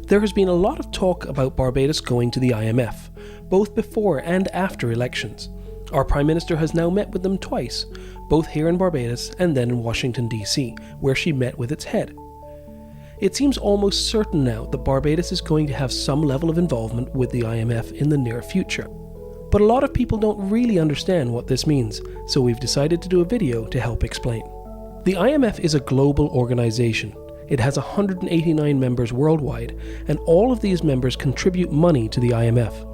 There has been a lot of talk about Barbados going to the IMF, both before and after elections. Our Prime Minister has now met with them twice, both here in Barbados and then in Washington DC, where she met with its head. It seems almost certain now that Barbados is going to have some level of involvement with the IMF in the near future. But a lot of people don't really understand what this means, so we've decided to do a video to help explain. The IMF is a global organisation. It has 189 members worldwide, and all of these members contribute money to the IMF.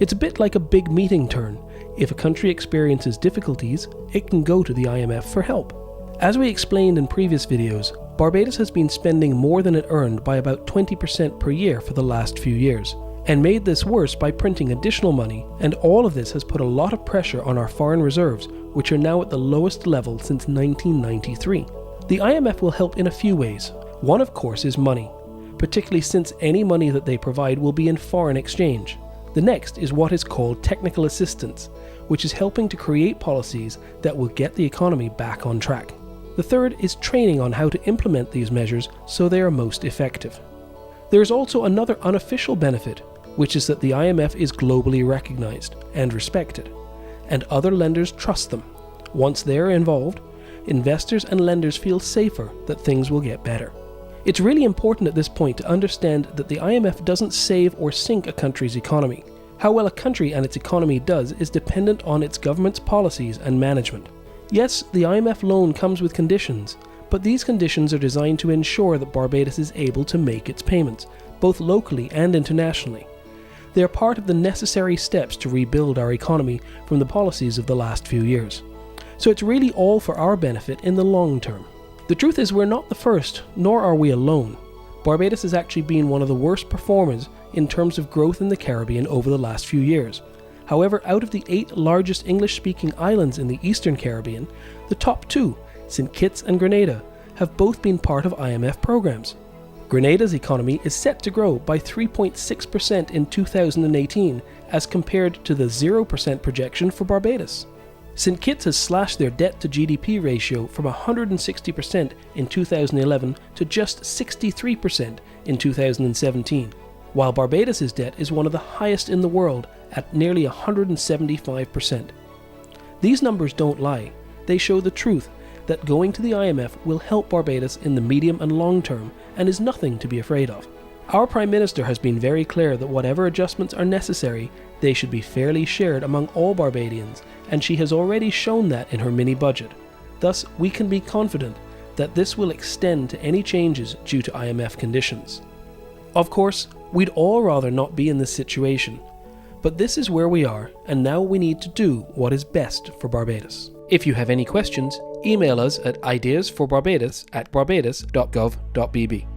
It's a bit like a big meeting turn. If a country experiences difficulties, it can go to the IMF for help. As we explained in previous videos, Barbados has been spending more than it earned by about 20% per year for the last few years, and made this worse by printing additional money, and all of this has put a lot of pressure on our foreign reserves, which are now at the lowest level since 1993. The IMF will help in a few ways. One, of course, is money, particularly since any money that they provide will be in foreign exchange. The next is what is called technical assistance, which is helping to create policies that will get the economy back on track. The third is training on how to implement these measures so they are most effective. There is also another unofficial benefit, which is that the IMF is globally recognized and respected, and other lenders trust them. Once they are involved, investors and lenders feel safer that things will get better. It's really important at this point to understand that the IMF doesn't save or sink a country's economy. How well a country and its economy does is dependent on its government's policies and management. Yes, the IMF loan comes with conditions, but these conditions are designed to ensure that Barbados is able to make its payments, both locally and internationally. They are part of the necessary steps to rebuild our economy from the policies of the last few years. So it's really all for our benefit in the long term. The truth is we're not the first, nor are we alone. Barbados has actually been one of the worst performers in terms of growth in the Caribbean over the last few years. However, out of the 8 largest English-speaking islands in the Eastern Caribbean, the top 2, St. Kitts and Grenada, have both been part of IMF programs. Grenada's economy is set to grow by 3.6% in 2018 as compared to the 0% projection for Barbados. St. Kitts has slashed their debt-to-GDP ratio from 160% in 2011 to just 63% in 2017, while Barbados' debt is one of the highest in the world at nearly 175%. These numbers don't lie. They show the truth that going to the IMF will help Barbados in the medium and long term and is nothing to be afraid of. Our Prime Minister has been very clear that whatever adjustments are necessary, they should be fairly shared among all Barbadians, and she has already shown that in her mini-budget. Thus, we can be confident that this will extend to any changes due to IMF conditions. Of course, we'd all rather not be in this situation, but this is where we are, and now we need to do what is best for Barbados. If you have any questions, email us at ideasforbarbados@barbados.gov.bb.